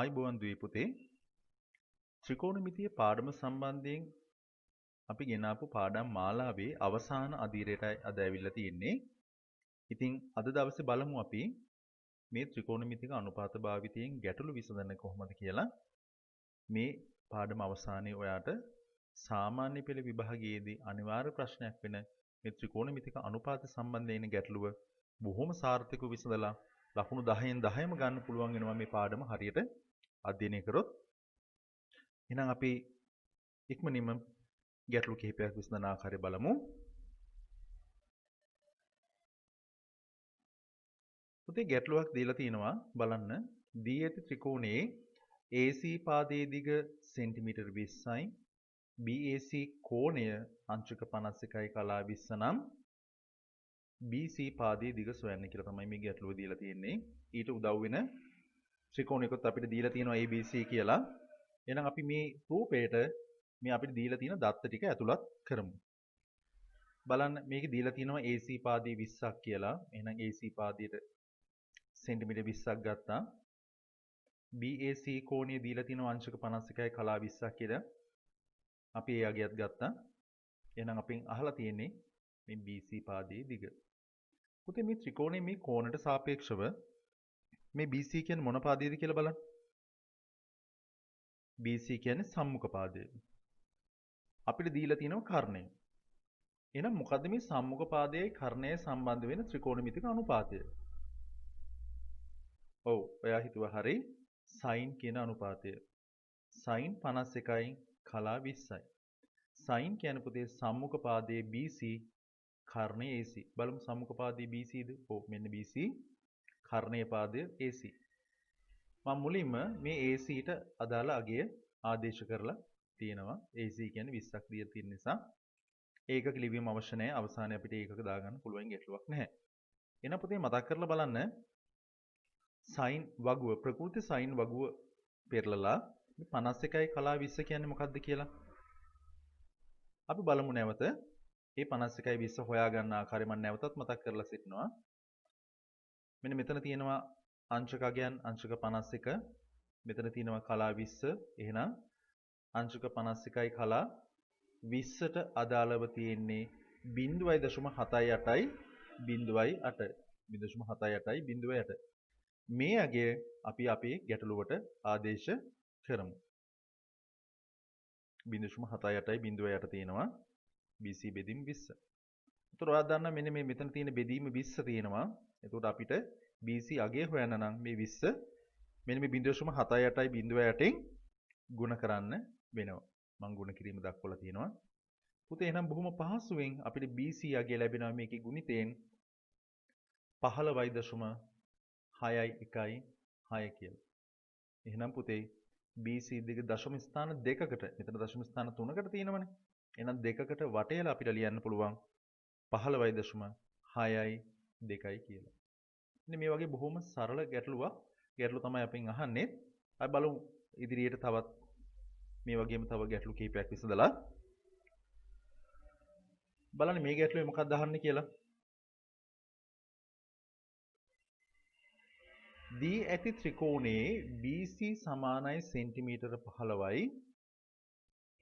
ආයුබෝවන් දුවේ පුතේ ත්‍රිකෝණමිතිය පාඩම සම්බන්ධයෙන් අපි ගෙනාපු පාඩම් මාලාවේ අවසාන අදියරටයි අද ඇවිල්ලා තියෙන්නේ. ඉතින් අද දවසේ බලමු අපි මේ ත්‍රිකෝණමිතික අනුපාත භාවිතයෙන් ගැටලු විසඳන්නේ කොහොමද කියලා. මේ පාඩම අවසානයේ ඔයාට සාමාන්‍ය පෙළ විභාගයේදී අනිවාර්ය ප්‍රශ්නයක් වෙන මේ ත්‍රිකෝණමිතික අනුපාත සම්බන්ධයෙන් ගැටලුව බොහොම සාර්ථකව විසඳලා ලකුණු 10න් 10ම ගන්න පුළුවන් වෙනවා මේ පාඩම හරියට අධ්‍යයනය කරොත්. එහෙනම් අපි ඉක්මනින්ම ගැටලු කිහිපයක් විසඳන ආකාරය බලමු. පුතේ ගැටලුවක් දීලා තිනවා බලන්න. දී ඇති ත්‍රිකෝණයේ AC පාදයේ දිග සෙන්ටිමීටර් 20යි BAC කෝණය අංශක 51යි කලා 20 නම් BC පාදයේ දිග සොයන්න කියලා තමයි මේ ගැටලුව දීලා තියෙන්නේ. ඊට උදව් වෙන ත්‍රිකෝණයකොත් අපිට දීලා තියෙනවා ABC කියලා. එහෙනම් අපි මේ රූපයට මේ අපිට දීලා තියෙන දත්ත ටික ඇතුළත් කරමු. බලන්න මේකේ දීලා තියෙනවා AC පාදයේ 20ක් කියලා. එහෙනම් AC පාදයට සෙන්ටිමීටර් 20ක් ගත්තා. BAC කෝණය දීලා තියෙනවා අංශක 51යි කලා 20ක් කියලා. අපි ඒ අගයත් ගත්තා. එහෙනම් අපෙන් අහලා තියෙන්නේ මේ BC පාදයේ දිග. පුතේ මේ ත්‍රිකෝණයේ මේ කෝණයට සාපේක්ෂව මේ BC කියන්නේ මොන පාදයේද කියලා බලන්න. BC කියන්නේ සම්මුඛ පාදය. අපිට දීලා තියෙනවා කර්ණය. එහෙනම් මොකද්ද මේ සම්මුඛ පාදයයි කර්ණයයි සම්බන්ධ වෙන ත්‍රිකෝණමිතික අනුපාතය? ඔව්, ඔයා හිතුවා හරි. sin කියන අනුපාතය. sin 51යි කලා 20යි. sin කියන්නේ පුතේ සම්මුඛ පාදයේ BC කර්ණයේ AC. බලමු සම්මුඛ පාදයේ BC ද? ඔව්, මෙන්න BC කර්ණයේ පාදය AC. මම මුලින්ම මේ AC ට අදාළ අගය ආදේශ කරලා තියෙනවා. AC කියන්නේ 20ක් දීලා තියෙන නිසා ඒකක ලිවීම අවශ්‍ය නැහැ. අවසානයේ අපිට ඒකක දාගන්න පුළුවන් ගැටලුවක් නැහැ. එහෙනම් පුතේ මතක් කරලා බලන්න sin වගුව ප්‍රකෘති sin වගුව පෙරලලා 51යි කලා 20 කියන්නේ මොකක්ද කියලා. අපි බලමු නැවත. මේ 51යි 20 හොයාගන්න ආකාරය මම නැවතත් මතක් කරලා සිටිනවා. මෙන්න මෙතන තියෙනවා අංශක අගයන් අංශක 51. මෙතන තියෙනවා කලා 20. එහෙනම් අංශක 51යි කලා 20ට අදාළව තියෙන්නේ 0.78යි 0.8. 0.78යි 0.8. මේ අගය අපි අපේ ගැටලුවට ආදේශ කරමු. 0.78යි 0.8 තියෙනවා BC බෙදීම 20. ඒතර ඔයා දන්නා මෙන්න මේ මෙතන තියෙන බෙදීම 20 තියෙනවා. එතකොට අපිට BC අගය හොයන්න නම් මේ 20 මෙන්න මේ 0.78යි 0.8න් ගුණ කරන්න වෙනවා. මම ගුණ කිරීම දක්වලා තියෙනවා. පුතේ එහෙනම් බොහොම පහසුවෙන් අපිට BC අගය ලැබෙනවා මේකේ ගුණිතයෙන් 15.6යි 1යි 6 කියලා. එහෙනම් පුතේ BC දිග දශම ස්ථාන දෙකකට මෙතන දශම ස්ථාන 3කට තියෙනවනේ. එහෙනම් දෙකකට වටේලා අපිට ලියන්න පුළුවන් 15.6යි 2යි කියලා. ඉතින් මේ වගේ බොහොම සරල ගැටලුවක්. ගැටලු තමයි අපෙන් අහන්නේ. අපි බලමු ඉදිරියට තවත් මේ වගේම තව ගැටලු කිහිපයක් විසඳලා. බලන්න මේ ගැටලුවේ මොකක්ද අහන්නේ කියලා. දී ඇති ත්‍රිකෝණයේ BC සමානයි සෙන්ටිමීටර 15යි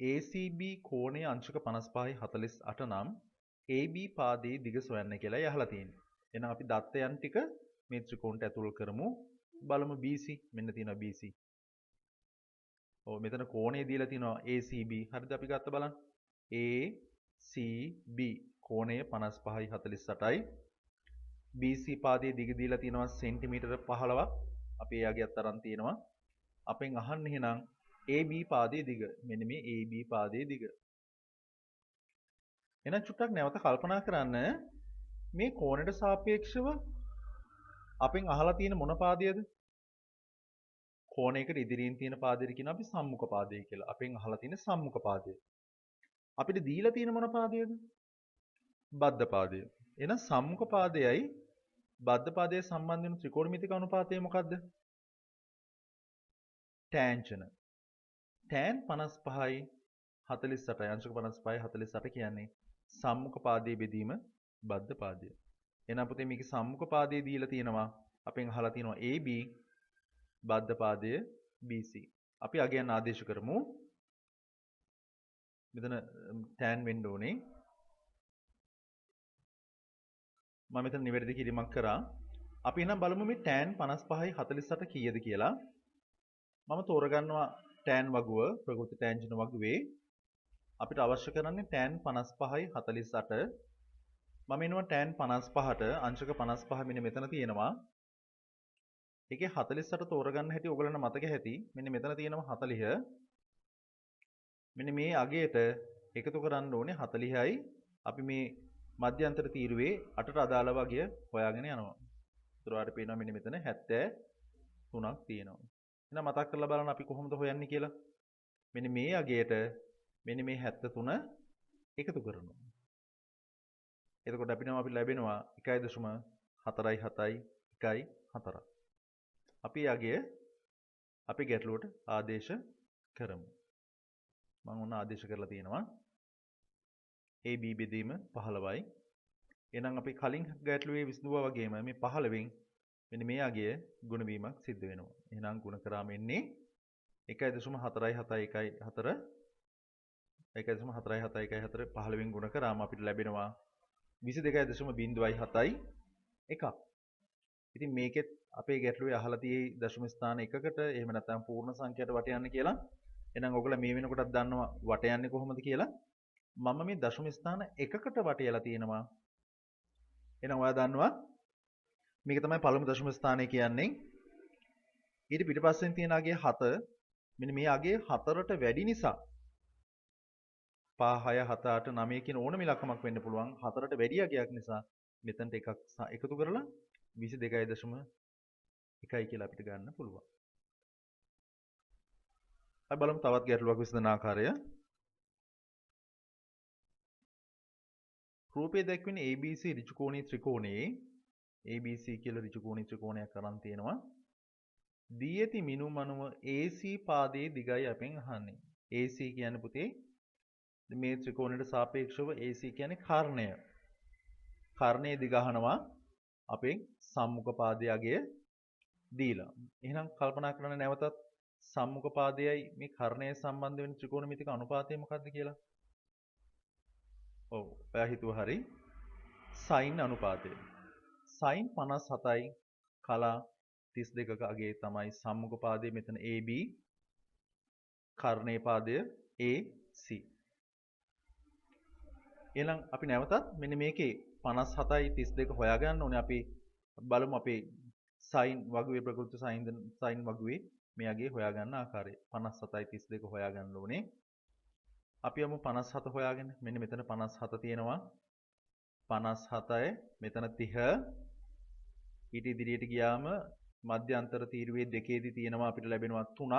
ACB කෝණය අංශක 55යි 48 නම් AB පාදයේ දිග සොයන්න කියලා අහලා තියෙනවා. එහෙනම් අපි දත්තයන් ටික මේ ත්‍රිකෝණයට ඇතුල් කරමු. බලමු BC. මෙන්න තියෙනවා BC. ඔව්, මෙතන කෝණය දීලා තියෙනවා ACB. හරිද? අපි ගත්ත බලන්න. ACB කෝණය 55යි 48යි. BC පාදයේ දිග දීලා තියෙනවා සෙන්ටිමීටර 15ක්. අපි ඒ අගයත් අරන් තියෙනවා. අපෙන් අහන්නේ එහෙනම් AB පාදයේ දිග. මෙන්න මේ AB පාදයේ දිග. එහෙනම් චුට්ටක් නැවත කල්පනා කරන්න මේ කෝණයට සාපේක්ෂව අපෙන් අහලා තියෙන මොන පාදයේද? කෝණයකට ඉදිරියෙන් තියෙන පාදයට කියන අපි සම්මුඛ පාදය කියලා. අපෙන් අහලා තියෙන සම්මුඛ පාදය. අපිට දීලා තියෙන මොන පාදයේද? බද්ධ පාදය. එහෙනම් සම්මුඛ පාදයයි බද්ධ පාදයේ සම්බන්ධ වෙන ත්‍රිකෝණමිතික අනුපාතය මොකද්ද? ටැන්ජන. tan 55යි 48යි අංශක 55යි 48 කියන්නේ සම්මුඛ පාදයේ බෙදීම බද්ධ පාදය. එහෙනම් පුතේ මේකේ සම්මුඛ පාදයේ දීලා තියෙනවා අපෙන් අහලා තියෙනවා AB බද්ධ පාදය BC. අපි අගයන් ආදේශ කරමු. මෙතන tan වෙන්න ඕනේ. මම මෙතන නිවැරදි කිරීමක් කරා. අපි එහෙනම් බලමු මේ tan 55යි 48 කීයද කියලා. මම තෝරගන්නවා tan වගුව ප්‍රකෘති ටැන්ජන්ට් වගුවේ අපිට අවශ්‍ය කරන්නේ tan 55යි 48. මම එනවා tan 55ට අංශක 55 මෙන්න මෙතන තියෙනවා. ඒකේ 48 තෝරගන්න හැටි ඔයගලන්ට මතක ඇති. මෙන්න මෙතන තියෙනවා 40. මෙන්න මේ අගයට එකතු කරන්න ඕනේ 40යි. අපි මේ මධ්‍යන්තර තීරුවේ 8ට අදාළව අගය හොයාගෙන යනවා. ඒතර ඔයාලට පේනවා මෙන්න මෙතන 73ක් තියෙනවා. එහෙනම් මතක් කරලා බලන්න අපි කොහොමද හොයන්නේ කියලා. මෙන්න මේ අගයට මෙන්න මේ 73 එකතු කරනවා. එතකොට අපිට ලැබෙනවා 1.4714. අපි අගය අපි ගැටලුවට ආදේශ කරමු. මම උන ආදේශ කරලා තියෙනවා. AB බෙදීම 15යි. එහෙනම් අපි කලින් ගැටලුවේ විසඳුවා වගේම මේ 15න් මෙන්න මේ අගය ගුණ වීමක් සිද්ධ වෙනවා. එහෙනම් ගුණ කරාම එන්නේ 1.4714 1.4714 15න් ගුණ කරාම අපිට ලැබෙනවා 22.071ක්. ඉතින් මේකෙත් අපේ ගැටලුවේ අහලා තියෙයි දශම ස්ථාන එකකට එහෙම නැත්නම් පූර්ණ සංඛ්‍යාවට වට යන්න කියලා. එහෙනම් ඔයගොල්ලෝ මේ වෙනකොටත් දන්නවා වට යන්නේ කොහොමද කියලා. මම මේ දශම ස්ථාන එකකට වට යලා තියෙනවා. එහෙනම් ඔයා දන්නවා මේක තමයි පළමු දශම ස්ථානය කියන්නේ. ඊට පිටිපස්සෙන් තියෙන අගය 7. මෙන්න මේ අගය 4ට වැඩි නිසා 5 6 7 8 9 කියන ඕනම ඉලක්කමක් වෙන්න පුළුවන්. 4ට වැඩි අගයක් නිසා මෙතනට එකක් එකතු කරලා 22.1 කියලා අපිට ගන්න පුළුවන්. අපි බලමු තවත් ගැටලුවක් විසඳන ආකාරය. රූපයේ දැක්වෙන ABC ඍජුකෝණී ත්‍රිකෝණයේ ABC කියලා ඍජුකෝණී ත්‍රිකෝණයක් අරන් තියෙනවා. දී ඇති මිනුම් අණුව AC පාදයේ දිගයි අපෙන් අහන්නේ. AC කියන්නේ පුතේ මේ ත්‍රිකෝණයට සාපේක්ෂව AC කියන්නේ කර්ණය. කර්ණයේ දිග අහනවා අපෙන් සම්මුඛ පාදයේ අගය දීලා. එහෙනම් කල්පනා කරන්න නැවතත් සම්මුඛ පාදයයි මේ කර්ණයේ සම්බන්ධ වෙන ත්‍රිකෝණමිතික අනුපාතය මොකක්ද කියලා? ඔව් ඔයා හිතුවා හරි. sin අනුපාතය. sin 57යි කලා 32ක අගේ තමයි සම්මුඛ පාදයේ මෙතන AB කර්ණයේ පාදය AC. එහෙනම් අපි නැවතත් මෙන්න මේකේ 57යි 32 හොයාගන්න ඕනේ. අපි බලමු අපේ sin වගුවේ ප්‍රකෘති sin වගුවේ මේ අගේ හොයාගන්න ආකාරය. 57යි 32 හොයාගන්න ඕනේ. අපි යමු 57 හොයාගෙන. මෙන්න මෙතන 57 තියෙනවා. 57යි මෙතන 30. ඊට ඉදිරියට ගියාම මධ්‍යන්තර තීරුවේ දෙකේදී තියෙනවා අපිට ලැබෙනවා 3ක්.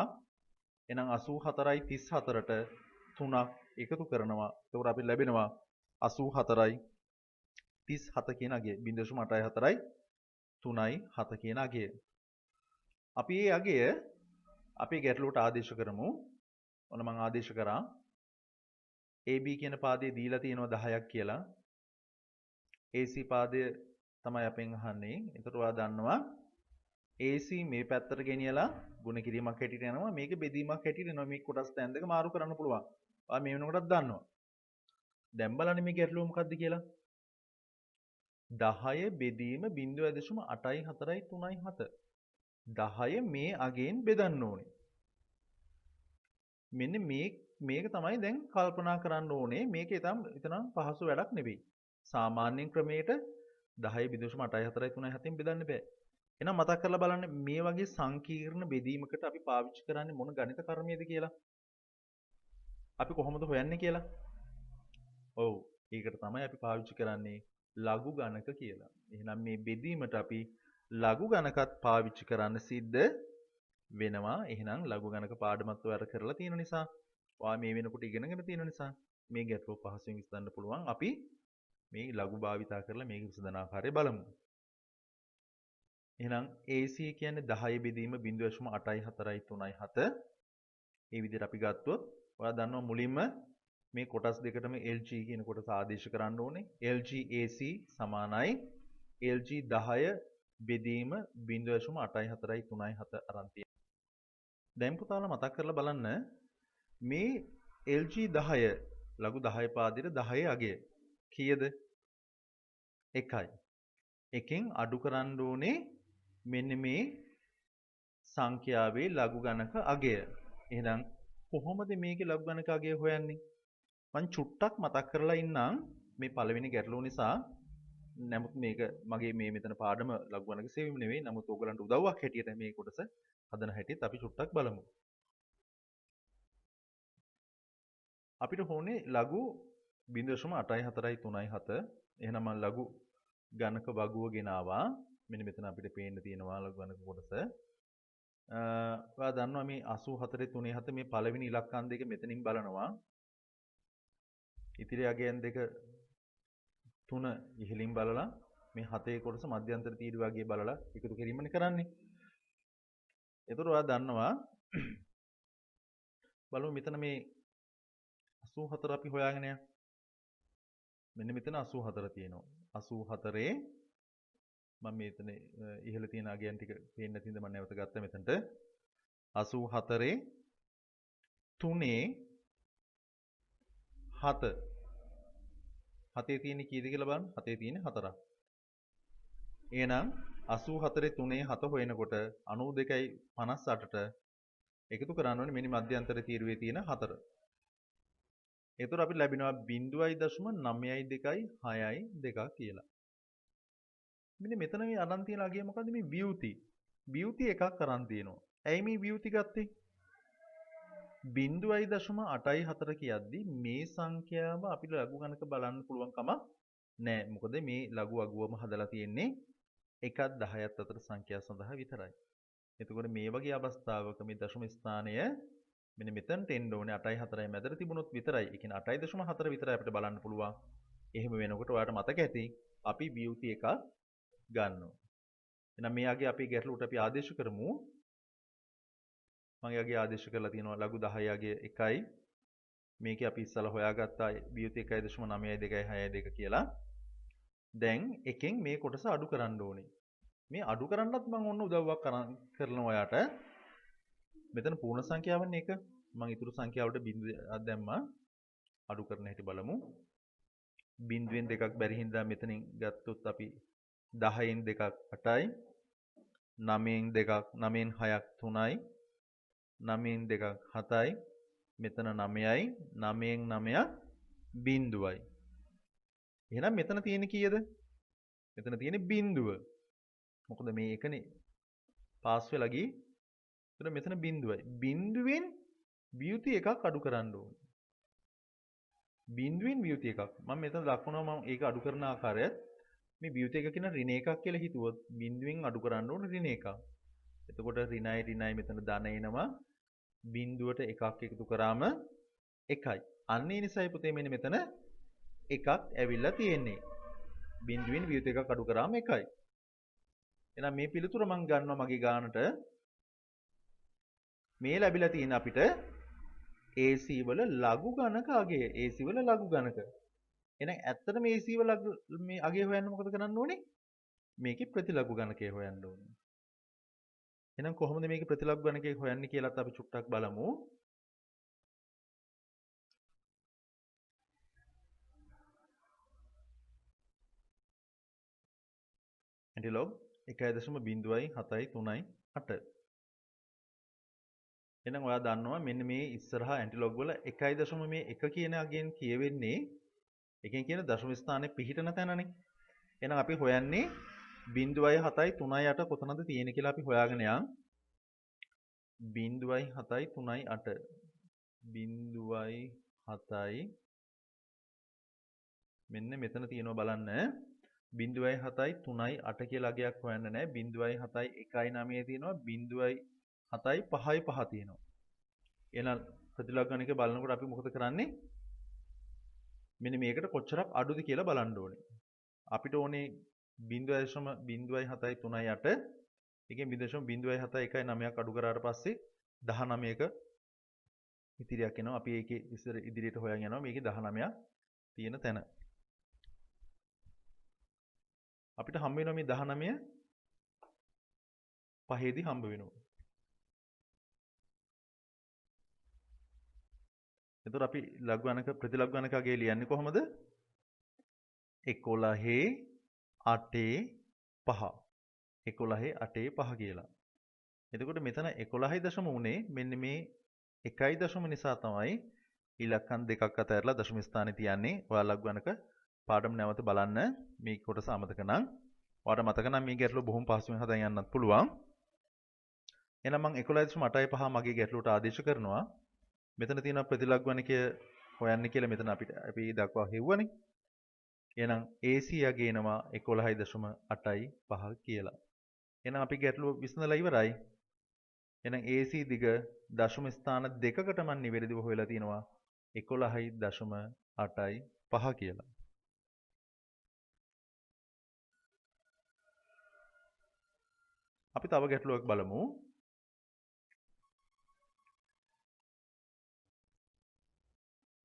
එහෙනම් 84යි 34ට 3ක් එකතු කරනවා. එතකොට අපිට ලැබෙනවා 84යි 37 කියන අගය. 0.84යි 3යි 7 කියන අගය. අපි මේ අගය අපේ ගැටලුවට ආදේශ කරමු. ඔන්න මම ආදේශ කරා. AB කියන පාදයේ දීලා තියෙනවා 10ක් කියලා. AC පාදය තමයි අපෙන් අහන්නේ. එතකොට ඔයා දන්නවා AC මේ පැත්තට ගෙනියලා ගුණ කිරීමක් හැටියට යනවා. මේක බෙදීමක් හැටියට යනවා. මේ කොටස් තැන් දෙක මාරු කරන්න පුළුවන්. ඔයා මේ වෙනකොටත් දන්නවා. දැන් බලන්න මේ ගැටලුව මොකක්ද කියලා. 10 බෙදීම 0.843.7. 10 මේ අගෙන් බෙදන්න ඕනේ. මෙන්න මේක තමයි දැන් කල්පනා කරන්න ඕනේ. මේක ඊතරම් පහසු වැඩක් නෙවෙයි. සාමාන්‍ය ක්‍රමයට 10 0.843.7න් බෙදන්න බෑ. එහෙනම් මතක් කරලා බලන්න මේ වගේ සංකීර්ණ බෙදීමකට අපි පාවිච්චි කරන්නේ මොන ගණිත කර්මයේද කියලා. අපි කොහොමද හොයන්නේ කියලා. ඔව් ඒකට තමයි අපි පාවිච්චි කරන්නේ ලඝු ගණක කියලා. එහෙනම් මේ බෙදීමට අපි ලඝු ගණකත් පාවිච්චි කරන්න සිද්ධ වෙනවා. එහෙනම් ලඝු ගණක පාඩමත් ඔයාලා කරලා තියෙන නිසා ඔයා මේ වෙනකොට ඉගෙනගෙන තියෙන නිසා මේ ගැටලුව පහසුවෙන් විසඳන්න පුළුවන්. අපි මේ ලඝු භාවිතා කරලා මේක විසඳන ආකාරය බලමු. එහෙනම් AC කියන්නේ 10 බෙදීම 0.843.7. මේ විදිහට අපි ගත්තොත් ඔයා දන්නවා මුලින්ම මේ කොටස් දෙකටම LG කියන කොටස ආදේශ කරන්න ඕනේ. LG AC සමානයි LG 10 බෙදීම 0.843.7 අරන් තියෙනවා. දැන් පුතාලා මතක් කරලා බලන්න මේ LG 10 ලඝු 10 පාදයට 10 අගය කීයද? 1යි. එකෙන් අඩු කරන්න ඕනේ මෙන්න මේ සංඛ්‍යාවේ ලඝු ගණක අගය. එහෙනම් කොහොමද මේකේ ලඝු ගණක අගය හොයන්නේ? මං චුට්ටක් මතක් කරලා ඉන්නම් මේ පළවෙනි ගැටලුව නිසා. නමුත් මේක මගේ මේ මෙතන පාඩම ලඝු ගණක සෙවීම නෙවෙයි. නමුත් ඕගලන්ට උදව්වක් හැටියට මේ කොටස හදන හැටිත් අපි චුට්ටක් බලමු. අපිට ඕනේ ලඝු 0.84337. එහෙනම් මම ලඝු ගණක වගුව ගෙනාවා. මෙන්න මෙතන අපිට පේන්න තියෙනවා ලඝු ගණක කොටස. ඔයා දන්නවා මේ 84.37 මේ පළවෙනි ඉලක්කම් දෙක මෙතනින් බලනවා. ඉතිරි අගයන් දෙක 3 ඉහළින් බලලා මේ 7 කොටස මධ්‍යන්තර තීරු වගේ බලලා එකතු කිරීමනේ කරන්නේ. එතකොට ඔයා දන්නවා බලමු මෙතන මේ 84 අපි හොයාගෙන යන්න. මෙන්න මෙතන 84 තියෙනවා. 84 මම මෙතන ඉහළ තියෙන අගයන් ටික පේන්න නැතිඳ මම නැවත ගත්තා මෙතනට. 84 3 7 7 තියෙන්නේ කීයද කියලා බලන්න. 7 තියෙන්නේ 4ක්. එහෙනම් 84 3 7 හොයනකොට 92යි 58ට එකතු කරන්න ඕනේ මෙනි මධ්‍යන්තර තීරුවේ තියෙන 4. එතකොට අපිට ලැබෙනවා 0.926 කියලා. මෙන්න මෙතන මේ අරන් තියෙන අගය මොකද්ද? මේ ව්‍යුති. ව්‍යුති එකක් අරන් තියෙනවා. ඇයි මේ ව්‍යුති ගත්තේ? 0.84 කියද්දි මේ සංඛ්‍යාව අපිට ලඝු ගණක බලන්න පුළුවන් කමක් නැහැ. මොකද මේ ලඝු අගුවම හදලා තියෙන්නේ 1ත් 10ත් අතර සංඛ්‍යා සඳහා විතරයි. එතකොට මේ වගේ අවස්ථාවක මේ දශම ස්ථානය මෙන්න මෙතනට එන්න ඕනේ 8යි 4යි මැදට තිබුණොත් විතරයි. ඒ කියන්නේ 8.4 විතරයි අපිට බලන්න පුළුවන්. එහෙම වෙනකොට ඔයාලට මතක ඇති අපි ව්‍යුති එකක් ගන්නවා. එහෙනම් මේ අගේ අපි ගැටලුවට අපි ආදේශ කරමු. මම යගේ ආදේශ කරලා තියෙනවා ලඝු 10 අගේ 1යි. මේකේ අපි ඉස්සලා හොයාගත්තා ව්‍යුති 1.926 කියලා. දැන් එකෙන් මේ කොටස අඩු කරන්න ඕනේ. මේ අඩු කරන්නත් මම ඔන්න උදව්වක් කරනවා ඔයාට. මෙතන පූර්ණ සංඛ්‍යාවන්නේ 1. මම ඊටු සංඛ්‍යාවට බිංදුවක් දැම්මා. අඩු කරන හැටි බලමු. බිංදුවෙන් දෙකක් බැරි හින්දා මෙතනින් ගත්තොත් අපි 10න් දෙකක් 8යි. 9න් දෙකක් 9න් 6ක් 3යි. 9න් දෙකක් 7යි. මෙතන 9යි. 9න් 9ක් බිංදුවයි. එහෙනම් මෙතන තියෙන්නේ කීයද? මෙතන තියෙන්නේ බිංදුව. මොකද මේ එකනේ පාස් වෙලා ගියේ. එතන මෙතන බිංදුවයි. බිංදුවෙන් ව්‍යුති එකක් අඩු කරන්න ඕනේ. බිංදුවෙන් ව්‍යුති එකක්. මම මෙතන දක්වනවා මම ඒක අඩු කරන ආකාරය. මේ ව්‍යුති එක කියන ඍණ එකක් කියලා හිතුවොත් බිංදුවෙන් අඩු කරන්න ඕනේ ඍණ එකක්. එතකොට ඍණයි මෙතන ධන එනවා. බිංදුවට එකක් එකතු කරාම 1යි. අන්න ඒ නිසායි පුතේ මෙන්න මෙතන එකක් ඇවිල්ලා තියෙන්නේ. බිංදුවෙන් ව්‍යුති එකක් අඩු කරාම 1යි. එහෙනම් මේ පිළිතුර මම ගන්නවා මගේ ගානට. මේ ලැබිලා තියෙන අපිට AC වල ලඝු ගණක අගය. AC වල ලඝු ගණක. එහෙනම් ඇත්තටම AC වල මේ අගය හොයන්න මොකද කරන්න ඕනේ? මේකේ ප්‍රතිලඝු ගණකය හොයන්න ඕනේ. එහෙනම් කොහොමද මේකේ ප්‍රතිලඝු ගණකය හොයන්නේ කියලාත් අපි චුට්ටක් බලමු. ඇන්ටිලොග් 1.0.7.3.8. එහෙනම් ඔයා දන්නවා මෙන්න මේ ඉස්සරහා ඇන්ටිලොග් වල 1.1 කියන අගයෙන් කියවෙන්නේ එකෙන් කියන දශම ස්ථානයේ පිහිටන තැනනේ. එහෙනම් අපි හොයන්නේ 0.7.3.8 කොතනද තියෙන්නේ කියලා අපි හොයාගෙන යන්. 0.7.3.8 0.7 මෙන්න මෙතන තියෙනවා බලන්න. 0.7.3.8 කියලා අගයක් හොයන්න නැහැ. 0.7.1.9 තියෙනවා. 0.7.5.5 තියෙනවා. එහෙනම් ප්‍රතිලඝු ගණකය බලනකොට අපි මොකද කරන්නේ? මෙන්න මේකට කොච්චරක් අඩුද කියලා බලන්න ඕනේ. අපිට ඕනේ 0.7.3.8 එකෙන් 0.7.1.9ක් අඩු කරාට පස්සේ 19ක ඉතිරියක් එනවා. අපි ඒකේ ඉස්සර ඉදිරියට හොයන් යනවා. මේකේ 19ක් තියෙන තැන. අපිට හම්බ වෙනවා මේ 19 පහේදී හම්බ වෙනවා. එතකොට අපි ලඝු ගණක ප්‍රතිලඝු ගණක අගය ලියන්නේ කොහොමද? 11 8 5. 11 8 5 කියලා. එතකොට මෙතන 11 දශම උනේ මෙන්න මේ 1 දශම නිසා තමයි ඉලක්කම් දෙකක් අතරලා දශම ස්ථානේ තියන්නේ. ඔයාලා ලඝු ගණක පාඩම නැවත බලන්න මේ කොටස අමතක නම්. ඔයාලට මතක නම් මේ ගැටලුව බොහොම පහසුවෙන් හදා යන්නත් පුළුවන්. එහෙනම් මම 11.85 මගේ ගැටලුවට ආදේශ කරනවා. මෙතන තියෙන ප්‍රතිලඝු ගණකය හොයන්න කියලා මෙතන අපි දක්වා හෙව්වනේ. එහෙනම් AC යගේනවා 11.85 කියලා. එහෙනම් අපි ගැටලුව විසඳලා ඉවරයි. එහෙනම් AC දිග දශම ස්ථාන දෙකකට මම නිවැරදිව හොයලා තියෙනවා 11.85 කියලා. අපි තව ගැටලුවක් බලමු.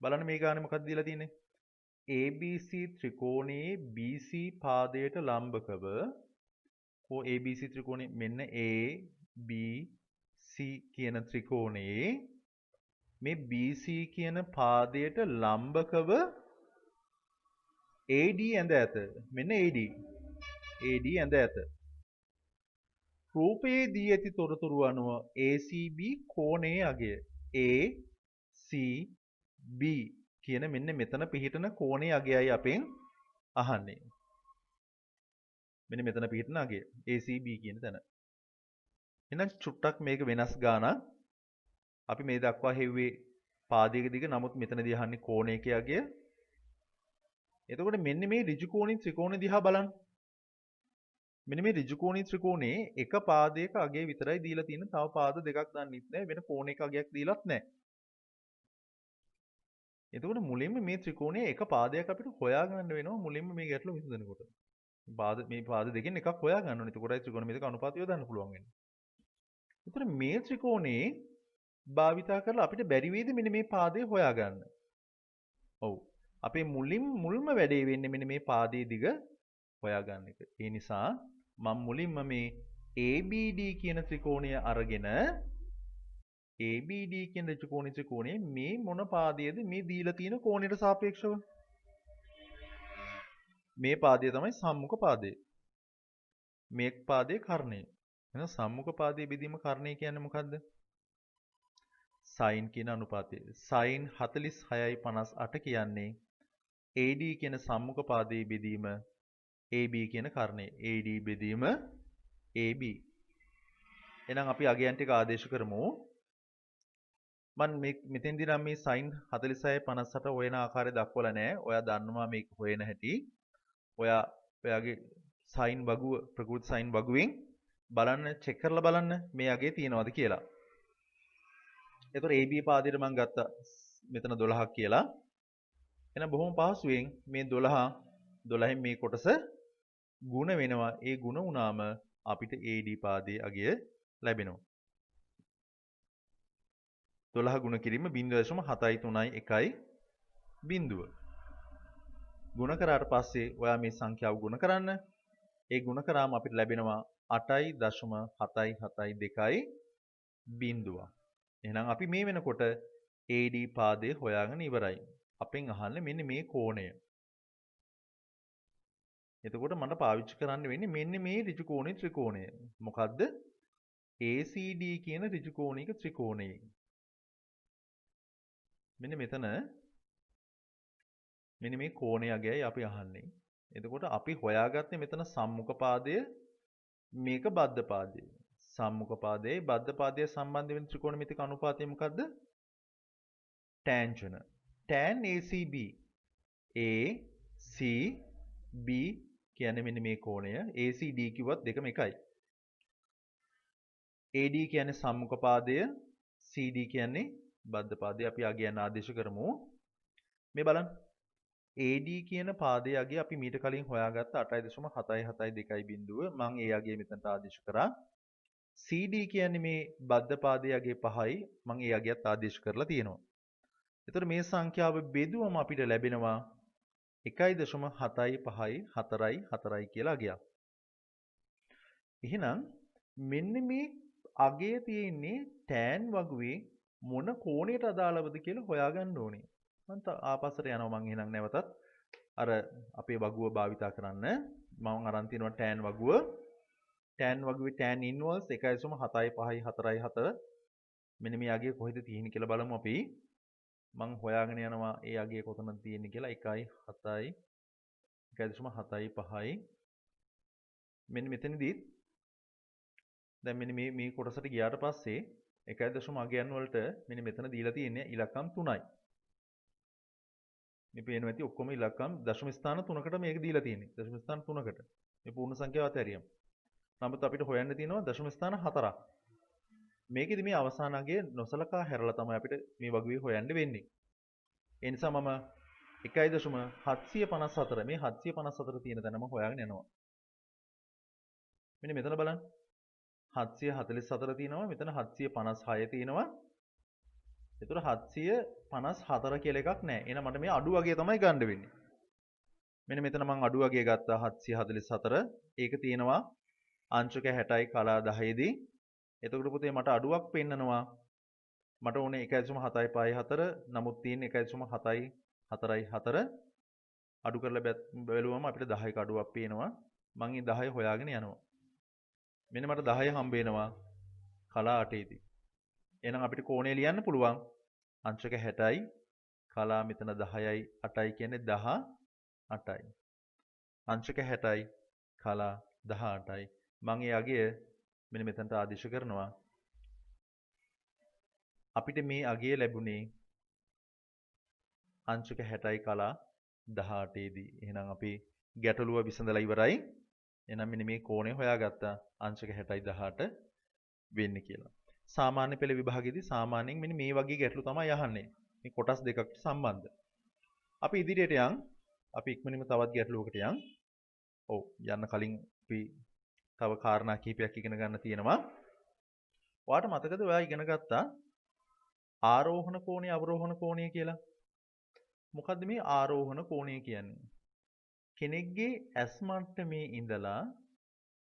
බලන්න මේ ගානේ මොකක්ද දීලා තියෙන්නේ? ABC ත්‍රිකෝණයේ BC පාදයට ලම්බකව ABC ත්‍රිකෝණය මෙන්න ABC කියන ත්‍රිකෝණයේ මේ BC කියන පාදයට ලම්බකව AD ඇඳ ඇත. මෙන්න AD ඇඳ ඇත. රූපයේ දී ඇති තොරතුරු අනුව ACB කෝණයේ අගය ACB කියන මෙන්න මෙතන පිහිටන කෝණයේ අගයයි අපෙන් අහන්නේ. මෙන්න මෙතන පිහිටන අගය ACB කියන තැන. එහෙනම් චුට්ටක් මේක වෙනස් ගානක්. අපි මේ දක්වා හෙව්වේ පාදයක දිග, නමුත් මෙතනදී අහන්නේ කෝණයක අගය. එතකොට මෙන්න මේ ඍජු කෝණී ත්‍රිකෝණය දිහා බලන්න. මෙන්න මේ ඍජු කෝණී ත්‍රිකෝණයේ එක පාදයක අගය විතරයි දීලා තියෙන. තව පාද දෙකක් දන්නෙත් නැහැ. වෙන කෝණයක අගයක් දීලත් නැහැ. එතකොට මුලින්ම මේ ත්‍රිකෝණයේ එක පාදයක් අපිට හොයා ගන්න වෙනවා මුලින්ම මේ ගැටලුව විසඳනකොට. මේ පාද දෙකෙන් එකක් හොයා ගන්න ඕනේ. එතකොටයි ත්‍රිකෝණ මේක අනුපාතය යොදන්න පුළුවන් වෙන්නේ. එතකොට මේ ත්‍රිකෝණයේ භාවිතා කරලා අපිට බැරි වේද මෙන්න මේ පාදය හොයාගන්න. ඔව්. අපේ මුල්ම වැඩේ වෙන්නේ මෙන්න මේ පාදයේ දිග හොයාගන්න එක. ඒ නිසා මම මුලින්ම මේ ABD කියන ත්‍රිකෝණය අරගෙන ABD කියන ත්‍රිකෝණයේ මේ මොන පාදයේද මේ දීලා තියෙන කෝණයට සාපේක්ෂව? මේ පාදය තමයි සම්මුඛ පාදය. මේ පාදයේ කර්ණය. එහෙනම් සම්මුඛ පාදයේ බෙදීම කර්ණය කියන්නේ මොකද්ද? sin කියන අනුපාතය. sin 46.58 කියන්නේ AD කියන සම්මුඛ පාදයේ බෙදීම AB කියන කර්ණය. AD බෙදීම AB. එහෙනම් අපි අගයන් ටික ආදේශ කරමු. මම මෙතෙන්දී නම් මේ sin 46.58 හොයන ආකාරය දක්වලා නැහැ. ඔයා දන්නවා මේක හොයන හැටි. ඔයාගේ sin වගුව ප්‍රකෘති sin වගුවෙන් බලන්න චෙක් කරලා බලන්න මේ අගේ තියනවාද කියලා. එතකොට AB පාදයට මම ගත්තා මෙතන 12ක් කියලා. එහෙනම් බොහොම පහසුවෙන් මේ 12න් මේ කොටස ಗುಣ වෙනවා. ඒ ಗುಣ වුණාම අපිට AD පාදයේ අගය ලැබෙනවා. 12 ගුණ කිරීම 0.731 බිඳුව. ගුණ කරාට පස්සේ ඔයා මේ සංඛ්‍යාව ගුණ කරන්න. ඒ ගුණ කරාම අපිට ලැබෙනවා 8.772 බිඳුව. එහෙනම් අපි මේ වෙනකොට AD පාදය හොයාගෙන ඉවරයි. අපෙන් අහන්නේ මෙන්න මේ කෝණය. එතකොට මට පාවිච්චි කරන්න වෙන්නේ මෙන්න මේ ඍජු කෝණී ත්‍රිකෝණය. මොකද්ද? ACD කියන ඍජු කෝණීක ත්‍රිකෝණයේ. මෙන්න මෙතන මෙන්න මේ කෝණය අගයයි අපි අහන්නේ. එතකොට අපි හොයාගත්තේ මෙතන සම්මුඛ පාදය, මේක බද්ධ පාදය. සම්මුඛ පාදයේ බද්ධ පාදයේ සම්බන්ධ වෙන ත්‍රිකෝණමිතික අනුපාතය මොකද්ද? ටැන්ජන. tan ACB. ACB කියන්නේ මෙන්න මේ කෝණය. ACD කිව්වත් දෙකම එකයි. AD කියන්නේ සම්මුඛ පාදය, CD කියන්නේ බද්ධ පාදය. අපි අගයන් ආදේශ කරමු. මේ බලන්න. AD කියන පාදයේ අගය අපි මීට කලින් හොයාගත්ත 8.772 බිඳුව. මම ඒ අගය මෙතනට ආදේශ කරා. CD කියන්නේ මේ බද්ධ පාදයේ අගය 5යි. මම ඒ අගයත් ආදේශ කරලා තියෙනවා. එතකොට මේ සංඛ්‍යාව බෙදුවම අපිට ලැබෙනවා 1.754 කියලා අගයක්. එහෙනම් මෙන්න මේ අගය තියෙන්නේ tan වගුවේ මොන කෝණයට අදාළවද කියලා හොයාගන්න ඕනේ. මම ආපස්සට යනවා මම එහෙනම් නැවතත් අර අපේ වගුව භාවිතා කරන්න. මම අරන් තිනවා tan වගුව. tan වගුවේ tan inverse 1.7යි 5යි 4යි 4. මෙන්න මේ අගය කොහෙද තියෙන්නේ කියලා බලමු අපි. මම හොයාගෙන යනවා ඒ අගය කොතනද තියෙන්නේ කියලා 1යි 7යි 1.7යි 5යි. මෙන්න මෙතනදී දැන් මෙන්න මේ කොටසට ගියාට පස්සේ 1.8 අගයන් වලට මෙන්න මෙතන දීලා තියෙන්නේ ඉලක්කම් 3යි. මේ පේනවා ඇති ඔක්කොම ඉලක්කම් දශම ස්ථාන 3කට මේක දීලා තියෙන්නේ. දශම ස්ථාන 3කට. මේ පූර්ණ සංඛ්‍යාව අතහැරියම. නමුත් අපිට හොයන්න තියෙනවා දශම ස්ථාන 4ක්. මේකෙදි මේ අවසාන අගය නොසලකා හැරලා තමයි අපිට මේ වගුවේ හොයන්න වෙන්නේ. ඒ නිසා මම 1.754 මේ 754 තියෙන තැන මම හොයාගෙන යනවා. මෙන්න මෙතන බලන්න. 744 තියෙනවා. මෙතන 756 තියෙනවා. ඒතර 754 කියලා එකක් නැහැ. එහෙනම් මට මේ අඩු වගේ තමයි ගන්න වෙන්නේ. මෙන්න මෙතන මම අඩු වගේ ගත්තා 744. ඒක තියෙනවා අංශක 60යි කලා 10දී. එතකොට පුතේ මට අඩුවක් පෙන්නනවා. මට ඕනේ 1.7යි 5යි 4. නමුත් තියෙන්නේ 1.7යි 4යි 4. අඩු කරලා බැලුවම අපිට 10ක අඩුවක් පේනවා. මම මේ 10 හොයාගෙන යනවා. මෙන්න මට 10 හම්බ වෙනවා කලා 8දී. එහෙනම් අපිට කෝණය ලියන්න පුළුවන්. අංශක 60යි කලා මෙතන 10යි 8යි කියන්නේ 18යි. අංශක 60යි කලා 18යි. මම ඒ අගය මෙන්න මෙතනට ආදේශ කරනවා. අපිට මේ අගය ලැබුණේ අංශක 60යි කලා 18දී. එහෙනම් අපි ගැටලුව විසඳලා ඉවරයි. එහෙනම් මෙන්න මේ කෝණය හොයාගත්තා අංශක 60යි 18 වෙන්නේ කියලා. සාමාන්‍ය පෙළ විභාගයේදී සාමාන්‍යයෙන් මෙන්න මේ වගේ ගැටලු තමයි අහන්නේ. මේ කොටස් දෙකකට සම්බන්ධ. අපි ඉදිරියට යන්. අපි ඉක්මනින්ම තවත් ගැටලුවකට යන්. ඔව් යන්න කලින් අපි තව කාරණා කිහිපයක් ඉගෙන ගන්න තියෙනවා. ඔයාට මතකද ඔයා ඉගෙන ගත්තා ආරෝහණ කෝණය අවරෝහණ කෝණය කියලා? මොකද්ද මේ ආරෝහණ කෝණය කියන්නේ? කෙනෙක්ගේ ඇස් මට්ටමේ ඉඳලා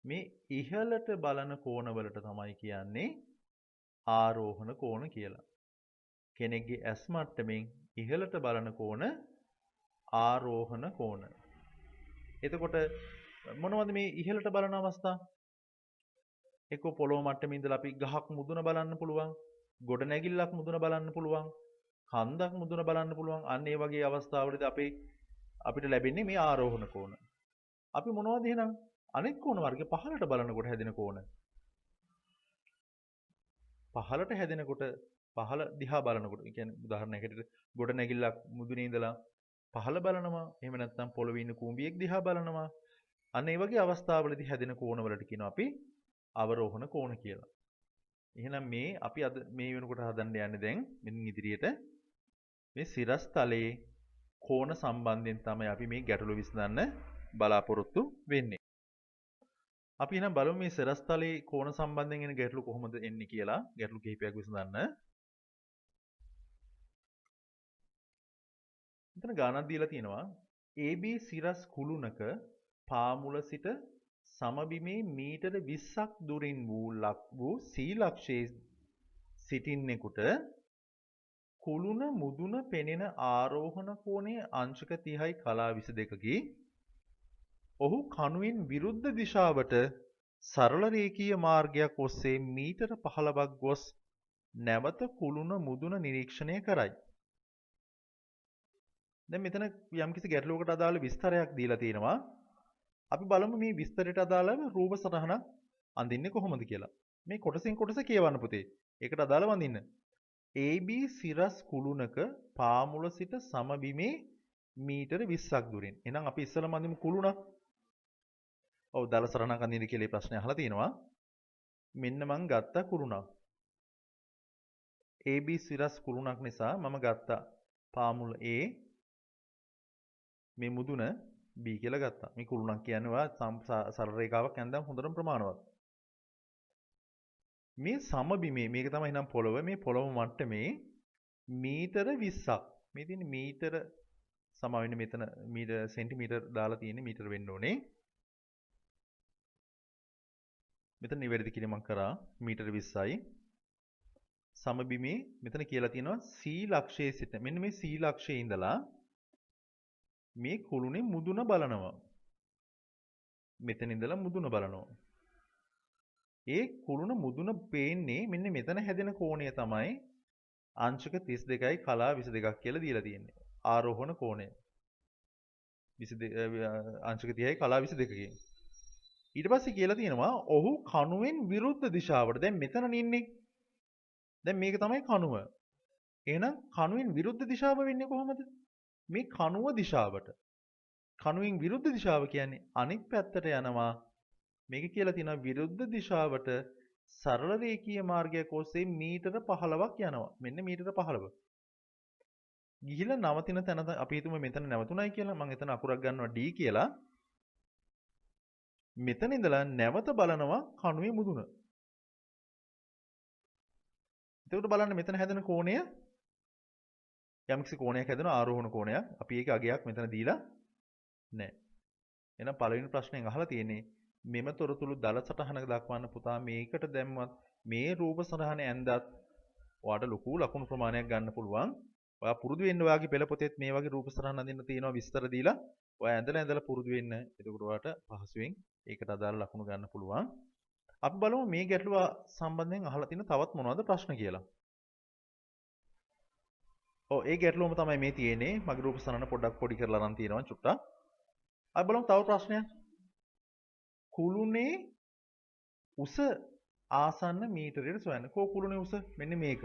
මේ ඉහළට බලන කෝණවලට තමයි කියන්නේ ආරෝහණ කෝණ කියලා. කෙනෙක්ගේ ඇස් මට්ටමින් ඉහළට බලන කෝණ ආරෝහණ කෝණ. එතකොට මොනවද මේ ඉහළට බලන අවස්ථා? එක්ක පොළොව මට්ටමේ ඉඳලා අපි ගහක් මුදුන බලන්න පුළුවන්, ගොඩනැගිල්ලක් මුදුන බලන්න පුළුවන්, කන්දක් මුදුන බලන්න පුළුවන්. අන්න ඒ වගේ අවස්ථාවලදී අපිට ලැබෙන්නේ මේ ආරෝහණ කෝණ. අපි මොනවද එහෙනම් අනෙක් කෝණ වර්ග පහළට බලනකොට හැදෙන කෝණ? පහළට හැදෙනකොට පහළ දිහා බලනකොට, ඒ කියන්නේ උදාහරණයකට ගොඩනැගිල්ලක් මුදුනේ ඉඳලා පහළ බලනවා, එහෙම නැත්නම් පොළවේ ඉන්න කූඹියෙක් දිහා බලනවා. අන්න ඒ වගේ අවස්ථාවලදී හැදෙන කෝණවලට කියනවා අපි අවරෝහණ කෝණ කියලා. එහෙනම් මේ අපි අද මේ වෙනකොට හදන්න යන්නේ දැන් මෙන්න ඉදිරියට මේ සිරස් තලයේ කෝණ සම්බන්ධයෙන් තමයි අපි මේ ගැටලුව විසඳන්න බලාපොරොත්තු වෙන්නේ. අපි එහෙනම් බලමු මේ සිරස් තලයේ කෝණ සම්බන්ධයෙන් එන ගැටලු කොහොමද එන්නේ කියලා. ගැටලු කිහිපයක් විසඳන්න. මෙතන ගානක් දීලා තියෙනවා AB සිරස් කුළුණක පාමුල සිට සමබිමේ මීටර 20ක් දුරින් වූ C ලක්ෂයේ සිටින්නෙකුට කුළුණ මුදුන පෙනෙන ආරෝහණ කෝණයේ අංශක 30යි කලා 22කි. ඔහු කණුවෙන් විරුද්ධ දිශාවට සරල රේඛීය මාර්ගයක් ඔස්සේ මීටර 15ක් ගොස් නැවත කුළුණ මුදුන නිරීක්ෂණය කරයි. දැන් මෙතන යම්කිසි ගැටලුවකට අදාළ විස්තරයක් දීලා තියෙනවා. අපි බලමු මේ විස්තරයට අදාළව රූප සටහනක් අඳින්නේ කොහොමද කියලා. මේ කොටසින් කොටස කියවන්න පුතේ. ඒකට අදාළව අඳින්න. AB සිරස් කුළුණක පාමුල සිට සමබිමේ මීටර 20ක් දුරින්. එහෙනම් අපි ඉස්සෙල්ලාම අඳිමු කුළුණක්. ඔව් දල සටහනක් අඳින්න කියලා ප්‍රශ්නේ අහලා තියෙනවා. මෙන්න මං ගත්තා කුළුණක්. AB සිරස් කුළුණක් නිසා මම ගත්තා පාමුල A මේ මුදුන B කියලා ගත්තා. මේ කුළුණක් කියන්නේ ඔයා සරල රේඛාවක් ඇඳන් හොඳටම ප්‍රමාණවත්. මේ සමබිමේ මේක තමයි නම් පොළව. මේ පොළව මට්ටමේ මීටර 20ක්. මේ තියෙන මීටර සම වෙන්නේ මෙතන මීටර සෙන්ටිමීටර් දාලා තියෙන්නේ මීටර වෙන්න ඕනේ. මෙතන නිවැරදි කිරීමක් කරා මීටර 20යි. සමබිමේ මෙතන කියලා තියෙනවා C ලක්ෂයේ සිට. මෙන්න මේ C ලක්ෂයේ ඉඳලා මේ කුළුණේ මුදුන බලනවා. මෙතන ඉඳලා මුදුන බලනවා. ඒ කුළුණ මුදුන පේන්නේ මෙන්න මෙතන හැදෙන කෝණය තමයි අංශක 32යි කලා 22ක් කියලා දීලා තියෙන්නේ. ආරෝහණ කෝණය. 22 අංශක 30යි කලා 22කින්. ඊට පස්සේ කියලා තියෙනවා ඔහු කණුවෙන් විරුද්ධ දිශාවට. දැන් මෙතන ඉන්නේ. දැන් මේක තමයි කණුව. එහෙනම් කණුවෙන් විරුද්ධ දිශාව වෙන්නේ කොහොමද? මේ කණුව දිශාවට. කණුවෙන් විරුද්ධ දිශාව කියන්නේ අනිත් පැත්තට යනවා. මේක කියලා තියෙනවා විරුද්ධ දිශාවට සරල රේඛීය මාර්ගයක් ඔස්සේ මීටර 15ක් යනවා. මෙන්න මීටර 15. ගිහිලා නවතින තැන අපි හිතමු මෙතන නැවතුණයි කියලා. මම එතන අකුරක් ගන්නවා D කියලා. මෙතන ඉඳලා නැවත බලනවා කණුවේ මුදුන. එතකොට බලන්න මෙතන හැදෙන කෝණය යම්කිසි කෝණයක් හැදෙන ආරෝහණ කෝණයක්. අපි ඒකේ අගයක් මෙතන දීලා නැහැ. එහෙනම් පළවෙනි ප්‍රශ්නයෙන් අහලා තියෙන්නේ මෙම තොරතුරු දල සටහනක දක්වන්න පුතා මේකට දැම්මත් මේ රූප සටහන ඇඳත් ඔයාලට ලොකු ලකුණු ප්‍රමාණයක් ගන්න පුළුවන්. ඔයා පුරුදු වෙන්න ඔයාගේ පෙළ පොතේත් මේ වගේ රූප සටහන් අඳින්න තියෙනවා විස්තර දීලා. ඔයා ඇඳලා පුරුදු වෙන්න. එතකොට ඔයාලට පහසුවෙන් ඒකට අදාළ ලකුණු ගන්න පුළුවන්. අපි බලමු මේ ගැටලුව සම්බන්ධයෙන් අහලා තියෙන තවත් මොනවද ප්‍රශ්න කියලා. ඔව් ඒ ගැටලුවම තමයි මේ තියෙන්නේ. මගේ රූප සටහන පොඩ්ඩක් පොඩි කරලා අරන් තියෙනවා චුට්ටක්. අපි බලමු තව ප්‍රශ්නයක්. කුළුණේ උස ආසන්න මීටරයට සොයන්න. කෝ කුළුණේ උස? මෙන්න මේක.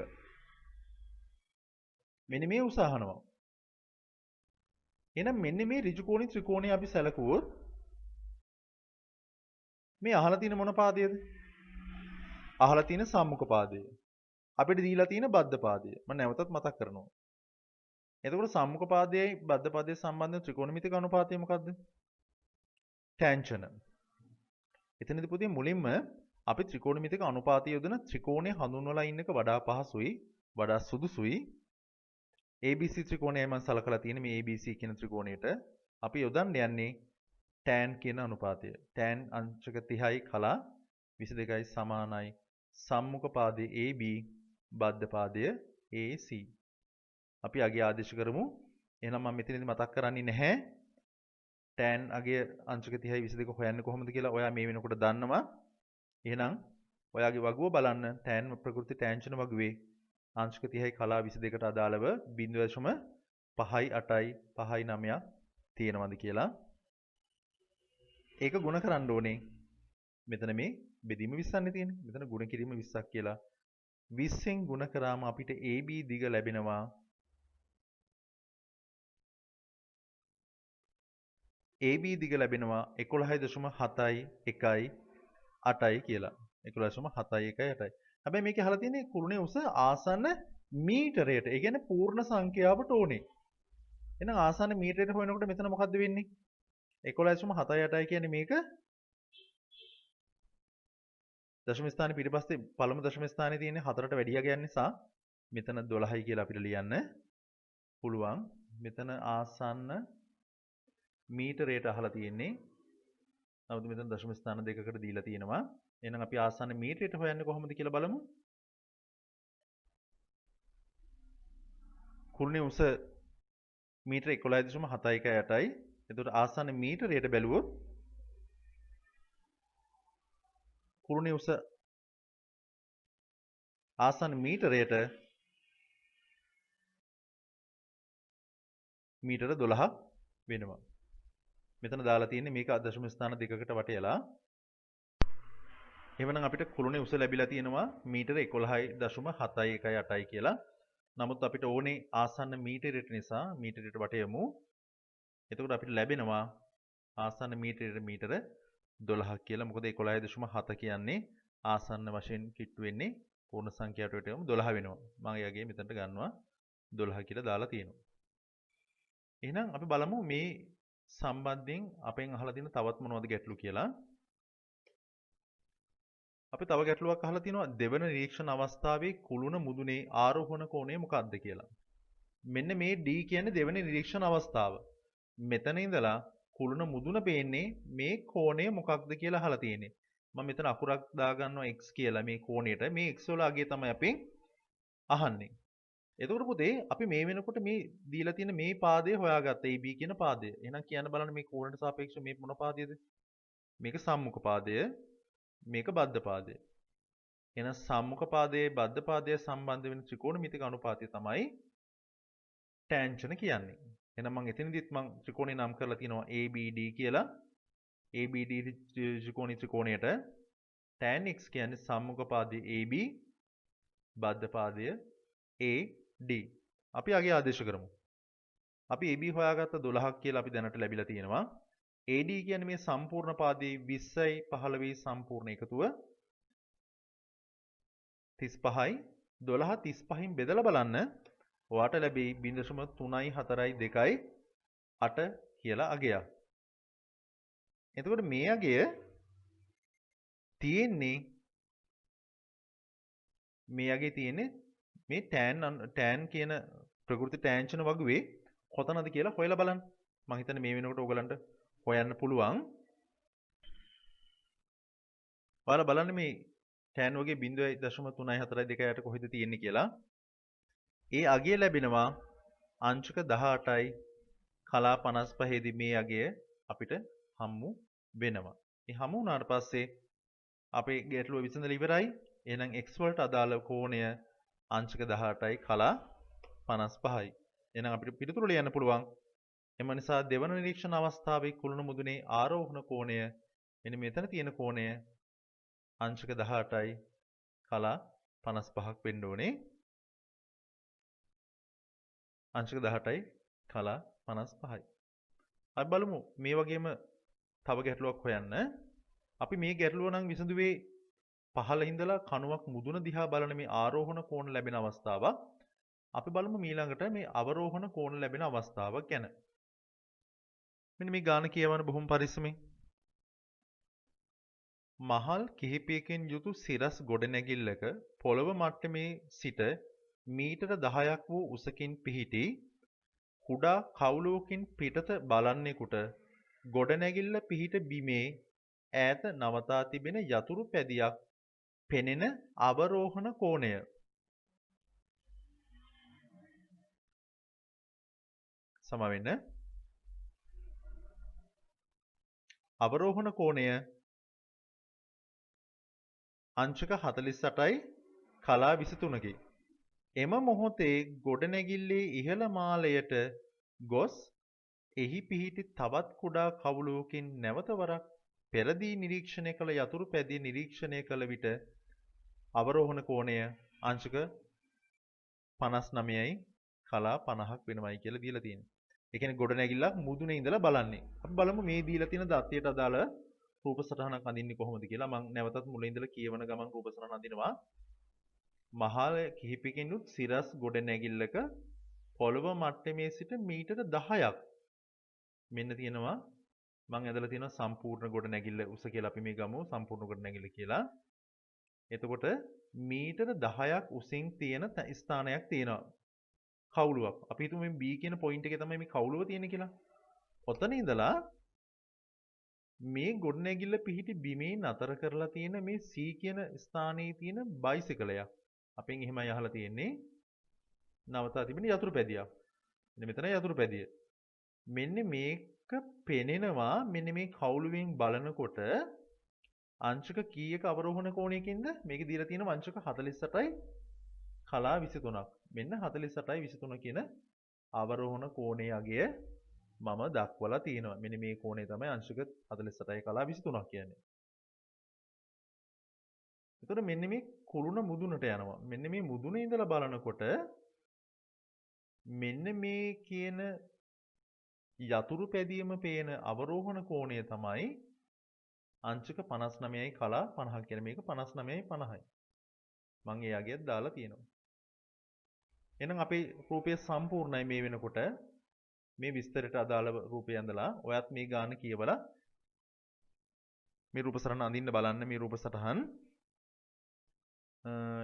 මෙන්න මේ උස අහනවා. එහෙනම් මෙන්න මේ ඍජුකෝණී ත්‍රිකෝණය අපි සැලකුවොත් මේ අහලා තියෙන මොන පාදයේද? අහලා තියෙන සම්මුඛ පාදය. අපිට දීලා තියෙන බද්ධ පාදය. මම නැවතත් මතක් කරනවා. එතකොට සම්මුඛ පාදයයි බද්ධ පාදයේ සම්බන්ධ ත්‍රිකෝණමිතික අනුපාතය මොකද්ද? ටැන්ජන්. එතනදී පුතේ මුලින්ම අපි ත්‍රිකෝණමිතික අනුපාතය යොදන ත්‍රිකෝණය හඳුන්වලා ඉන්න එක වඩා පහසුයි, වඩා සුදුසුයි. ABC ත්‍රිකෝණයයි මම සලකලා තියෙන්නේ මේ ABC කියන ත්‍රිකෝණයට. අපි යොදන්න යන්නේ tan කියන අනුපාතය. tan අංශක 30යි කලා 22යි සමානයි සම්මුඛ පාදයේ AB බද්ධ පාදය AC. අපි අගය ආදේශ කරමු. එහෙනම් මම මෙතනදී මතක් කරන්නේ නැහැ tan අගය අංශක 30යි 22 හොයන්නේ කොහොමද කියලා. ඔයා මේ වෙනකොට දන්නවා. එහෙනම් ඔයාගේ වගුව බලන්න tan ප්‍රකෘති ටැන්ජන් වගුවේ අංශක 30යි කලා 22ට අදාළව 0.58යි 5යි 9ක් තියෙනවද කියලා. ඒක ගුණ කරන්න ඕනේ. මෙතන මේ බෙදීම 20ක් තියෙන්නේ. මෙතන ගුණ කිරීම 20ක් කියලා. 20න් ගුණ කරාම අපිට AB දිග ලැබෙනවා. AB දිග ලැබෙනවා 11.71යි 8යි කියලා. 11.71යි 8යි. හැබැයි මේකේ අහලා තියෙන්නේ කුළුණේ උස ආසන්න මීටරයට. ඒ කියන්නේ පූර්ණ සංඛ්‍යාවට ඕනේ. එහෙනම් ආසන්න මීටරයට හොයනකොට මෙතන මොකද්ද වෙන්නේ? 11.78යි කියන්නේ මේක දශම ස්ථානේ පිටිපස්සේ පළමු දශම ස්ථානේ තියෙන්නේ 4ට වැඩි යගයක් නිසා මෙතන 12යි කියලා අපිට ලියන්න පුළුවන්. මෙතන ආසන්න මීටරයට අහලා තියෙන්නේ. නමුත් මෙතන දශම ස්ථාන දෙකකට දීලා තියෙනවා. එහෙනම් අපි ආසන්න මීටරයට හොයන්නේ කොහොමද කියලා බලමු. කුළුණේ උස මීටර 11.71යි. එතකොට ආසන්න මීටරයට බැලුවොත් කුළුණේ උස ආසන්න මීටරයට මීටර 12ක් වෙනවා. මෙතන දාලා තියෙන්නේ මේක දශම ස්ථාන දෙකකට වටේලා. එහෙනම් අපිට කුළුණේ උස ලැබිලා තියෙනවා මීටර 11.7118යි කියලා. නමුත් අපිට ඕනේ ආසන්න මීටරයට නිසා මීටරයට වටයමු. එතකොට අපිට ලැබෙනවා ආසන්න මීටරයට මීටර 12ක් කියලා. මොකද 11.7 කියන්නේ ආසන්න වශයෙන් කිට්ටු වෙන්නේ පූර්ණ සංඛ්‍යාවට වටයමු 12 වෙනවා. මම එයාගේ මෙතනට ගන්නවා 12 කියලා දාලා තියෙනවා. එහෙනම් අපි බලමු මේ සම්බන්ධයෙන් අපෙන් අහලා තියෙන තවත් මොනවද ගැටලු කියලා. අපි තව ගැටලුවක් අහලා තියෙනවා දෙවන නිරීක්ෂණ අවස්ථාවේ කුළුණ මුදුනේ ආරෝහණ කෝණය මොකක්ද කියලා. මෙන්න මේ D කියන්නේ දෙවන නිරීක්ෂණ අවස්ථාව. මෙතන ඉඳලා කුළුණ මුදුන පේන්නේ මේ කෝණය මොකක්ද කියලා අහලා තියෙන්නේ. මම මෙතන අකුරක් දාගන්නවා x කියලා මේ කෝණයට. මේ x වල අගය තමයි අපි අහන්නේ. එතකොට පුතේ අපි මේ වෙනකොට මේ දීලා තියෙන මේ පාදය හොයාගත්ත AB කියන පාදය. එහෙනම් කියන්න බලන්න මේ කෝණයට සාපේක්ෂව මේ මොන පාදයේද? මේක සම්මුඛ පාදය. මේක බද්ධ පාදය. එහෙනම් සම්මුඛ පාදයේ බද්ධ පාදයේ සම්බන්ධ වෙන ත්‍රිකෝණමිතික අනුපාතය තමයි ටැන්ජන් කියන්නේ. එහෙනම් මම එතනදිත් මම ත්‍රිකෝණේ නම් කරලා තියෙනවා ABD කියලා. ABD ත්‍රිකෝණයට tan x කියන්නේ සම්මුඛ පාදයේ AB බද්ධ පාදය AD. අපි අගේ ආදේශ කරමු. අපි AB හොයාගත්ත 12ක් කියලා අපි දැනට ලැබිලා තියෙනවා. AD කියන්නේ මේ සම්පූර්ණ පාදයේ 20යි 15යි සම්පූර්ණ එකතුව 35යි 12 35න් බෙදලා බලන්න ඔයාට ලැබෙයි 0.3යි 4යි 2යි 8 කියලා අගයක්. එතකොට මේ අගය තියෙන්නේ මේ tan කියන ප්‍රකෘති ටැන්ජන් වගුවේ කොතනද කියලා හොයලා බලන්න. මම හිතන්නේ මේ වෙනකොට ඔයගලන්ට හොයන්න පුළුවන්. ඔයාලා බලන්න මේ tan වගේ 0.342ට කොහෙද තියෙන්නේ කියලා. ඒ අගය ලැබෙනවා අංශක 18යි කලා 55 දී මේ අගය අපිට හම්බු වෙනවා. මේ හමු වුණාට පස්සේ අපේ ගැටලුව විසඳලා ඉවරයි. එහෙනම් x වලට අදාළ කෝණය අංශක 18යි කලා 55යි. එහෙනම් අපිට පිළිතුරු ලියන්න පුළුවන්. එම නිසා දෙවන නිරීක්ෂණ අවස්ථාවේ කුළුණු මුදුනේ ආරෝහණ කෝණය මෙන්න මෙතන තියෙන කෝණය අංශක 18යි කලා 55ක් වෙන්න ඕනේ. අංශක 18යි කලා 55යි. අපි බලමු මේ වගේම තව ගැටලුවක් හොයන්න. අපි මේ ගැටලුව නම් විසඳුවේ පහළ ඉඳලා කණුවක් මුදුන දිහා බලන මේ ආරෝහණ කෝණ ලැබෙන අවස්ථාවක්. අපි බලමු ඊළඟට මේ අවරෝහණ කෝණ ලැබෙන අවස්ථාවක් ගැන. මෙන්න මේ ගාන කියවන බොහොම පරිස්සමෙන්. මහල් කිහිපයකින් යුතු සිරස් ගොඩනැගිල්ලක පොළව මට්ටමේ සිට මීටර 10ක් වූ උසකින් පිහිටි කුඩා කවුලුවකින් පිටත බලන්නෙකුට ගොඩනැගිල්ල පිහිට බිමේ ඈත නවතා තිබෙන යතුරු පැදියක් පෙනෙන අවරෝහණ කෝණය සමවෙන්න. අවරෝහණ කෝණය අංශක 48යි කලා 23කි. එම මොහොතේ ගොඩනැගිල්ලේ ඉහළ මාලයට ගොස් එහි පිහිටි තවත් කුඩා කවුලුවකින් නැවත වරක් පෙරදී නිරීක්ෂණය කළ යතුරු පැදිය නිරීක්ෂණය කළ විට අවරෝහණ කෝණය අංශක 59යි කලා 50ක් වෙනවයි කියලා දීලා තියෙනවා. ඒ කියන්නේ ගොඩනැගිල්ලක් මුදුනේ ඉඳලා බලන්නේ. අපි බලමු මේ දීලා තියෙන දත්තයට අදාළ රූප සටහනක් අඳින්නේ කොහොමද කියලා. මම නැවතත් මුලින් ඉඳලා කියවන ගමන් රූප සටහන අඳිනවා. මහල් කිහිපකිනුත් සිරස් ගොඩනැගිල්ලක පොළව මට්ටමේ සිට මීටර 10ක් මෙන්න තියෙනවා. මම ඇදලා තියෙනවා සම්පූර්ණ ගොඩනැගිල්ල උස කියලා අපි මේ ගමු සම්පූර්ණ ගොඩනැගිල්ල කියලා. එතකොට මීටර 10ක් උසින් තියෙන ස්ථානයක් තියෙනවා. කවුලුවක්. අපි හිතමු මේ B කියන පොයින්ට් එකේ තමයි මේ කවුලුව තියෙන්නේ කියලා. ඔතන ඉඳලා මේ ගොඩනැගිල්ල පිහිටි බිමේ නතර කරලා තියෙන මේ C කියන ස්ථානයේ තියෙන බයිසිකලයක්. අපෙන් එහෙමයි අහලා තියෙන්නේ. නවතා තිබෙන යතුරු පැදියක්. මෙතන යතුරු පැදිය. මෙන්න මේක පෙනෙනවා මෙන්න මේ කවුලුවෙන් බලනකොට අංශක කීයක අවරෝහණ කෝණයකින්ද මේක දීලා තියෙන අංශක 48යි කලා 23ක්. මෙන්න 48යි 23 කියන අවරෝහණ කෝණයේ අගය මම දක්වලා තියෙනවා. මෙන්න මේ කෝණය තමයි අංශක 48යි කලා 23ක් කියන්නේ. එතකොට මෙන්න මේ කුළුණ මුදුනට යනවා. මෙන්න මේ මුදුනේ ඉඳලා බලනකොට මෙන්න මේ කියන යතුරු පැදියම පේන අවරෝහණ කෝණය තමයි අංශක 59යි කලා 50 කියන මේක 59යි 50යි. මම ඒ අගයත් දාලා තියෙනවා. එහෙනම් අපේ රූපය සම්පූර්ණයි මේ වෙනකොට. මේ විස්තරයට අදාළ රූපය ඇඳලා ඔයත් මේ ගාන කියවලා මේ රූප සටහන අඳින්න බලන්න මේ රූප සටහන්.